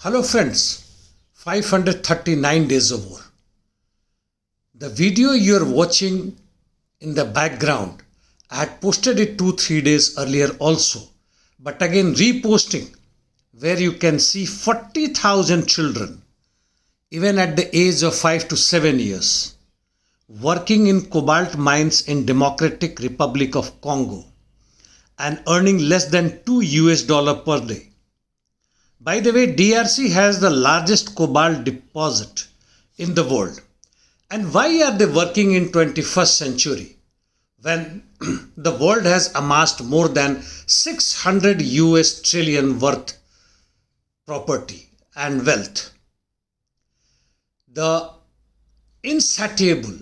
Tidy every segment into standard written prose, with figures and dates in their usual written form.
Hello friends, 539 days of war. The video you are watching in the background, I had posted it 2-3 days earlier also, but again reposting, where you can see 40,000 children, even at the age of 5 to 7 years, working in cobalt mines in Democratic Republic of Congo and earning less than $2 per day. By the way, DRC has the largest cobalt deposit in the world. And why are they working in 21st century when the world has amassed more than 600 US trillion worth property and wealth? The insatiable,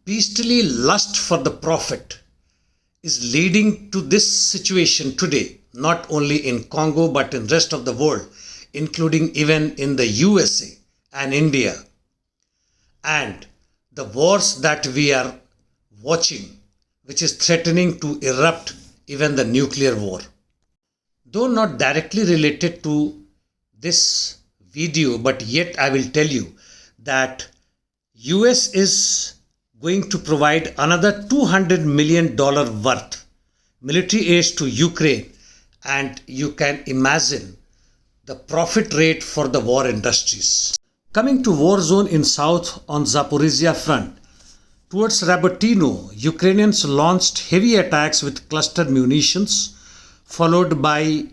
beastly lust for the profit is leading to this situation today, not only in Congo but in rest of the world, including even in the USA and India. And the wars that we are watching, which is threatening to erupt even the nuclear war. Though not directly related to this video, but yet I will tell you that US is going to provide another $200 million worth military aid to Ukraine, and you can imagine the profit rate for the war industries. Coming to war zone in south on Zaporizhia front, towards Rabotino, Ukrainians launched heavy attacks with cluster munitions, followed by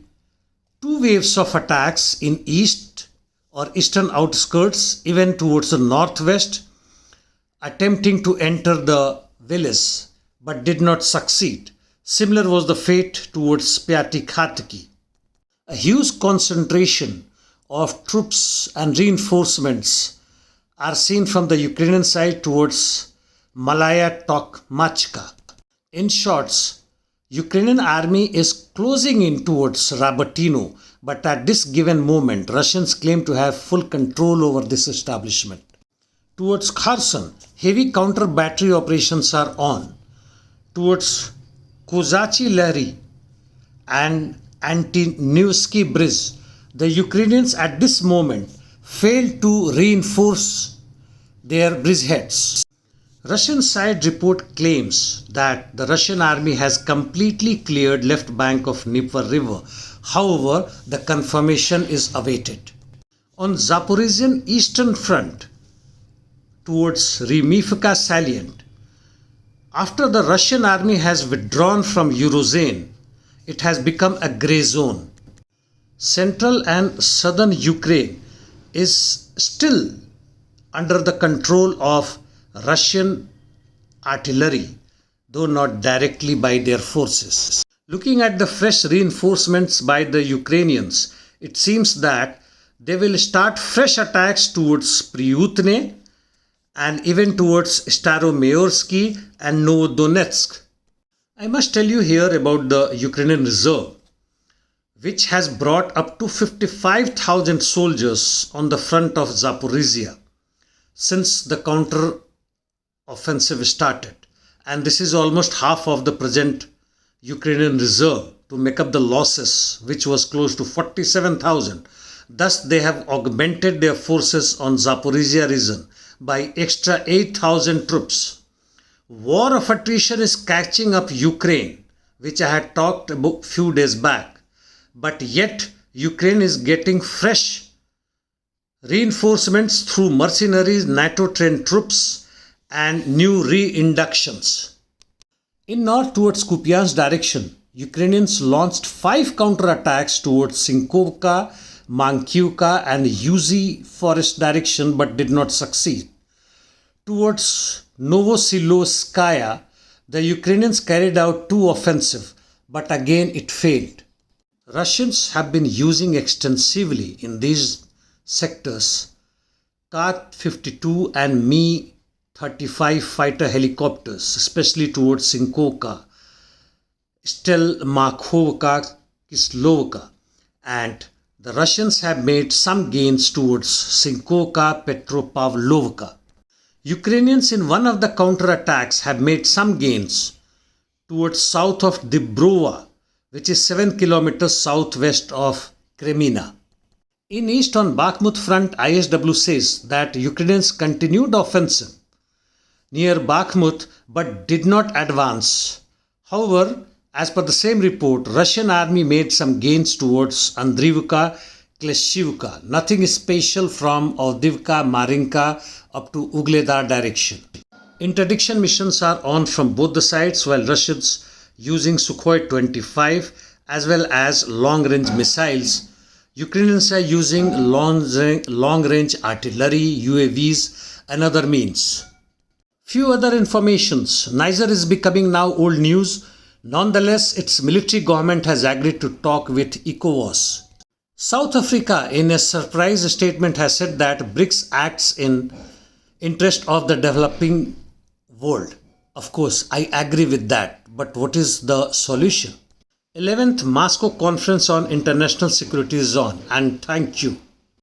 two waves of attacks in east or eastern outskirts, even towards the northwest, attempting to enter the village but did not succeed. Similar was the fate towards Pyatikhatki. A huge concentration of troops and reinforcements are seen from the Ukrainian side towards Malaya Tokmachka. In short, Ukrainian army is closing in towards Rabotino, but at this given moment, Russians claim to have full control over this establishment. Towards Kherson, heavy counter-battery operations are on. Towards Kozachi Lahri and Andriivsky Bridge, the Ukrainians at this moment failed to reinforce their bridgeheads. Russian side report claims that the Russian army has completely cleared left bank of Dnieper river. However, the confirmation is awaited. On Zaporizhian eastern front, towards Vremievsky Salient, after the Russian army has withdrawn from Eurozone, it has become a grey zone. Central and southern Ukraine is still under the control of Russian artillery, though not directly by their forces. Looking at the fresh reinforcements by the Ukrainians, it seems that they will start fresh attacks towards Pryutne and even towards Staromayorsky and Novodonetsk. I must tell you here about the Ukrainian reserve, which has brought up to 55,000 soldiers on the front of Zaporizhia since the counter-offensive started. And this is almost half of the present Ukrainian reserve to make up the losses, which was close to 47,000. Thus, they have augmented their forces on Zaporizhia region by extra 8,000 troops. War of attrition is catching up Ukraine, which I had talked about few days back. But yet, Ukraine is getting fresh reinforcements through mercenaries, NATO-trained troops, and new reinductions. In north towards Kupyansk direction, Ukrainians launched 5 counterattacks towards Sinkovka, Mankiivka and Yuzi forest direction but did not succeed. Towards Novosilovskaya, the Ukrainians carried out 2 offensives, but again it failed. Russians have been using extensively in these sectors Ka-52 and Mi-35 fighter helicopters, especially towards Sinkovka, Stelmakhovka, Kislovka, and the Russians have made some gains towards Sinkovka, Petropavlivka. Ukrainians in one of the counterattacks have made some gains towards south of Dibrova, which is 7 kilometers southwest of Kremina. In east on Bakhmut front, ISW says that Ukrainians continued offensive near Bakhmut but did not advance. However, as per the same report, Russian army made some gains towards Andriivka, Kleshcheevka. Nothing special from Avdiivka, Marinka up to Ugledar direction. Interdiction missions are on from both the sides, while Russians using Sukhoi 25 as well as long-range missiles. Ukrainians are using long-range artillery, UAVs and other means. Few other informations. Niger is becoming now old news. Nonetheless, its military government has agreed to talk with ECOWAS. South Africa, in a surprise statement, has said that BRICS acts in interest of the developing world. Of course, I agree with that. But what is the solution? 11th Moscow Conference on International Security is on, and thank you.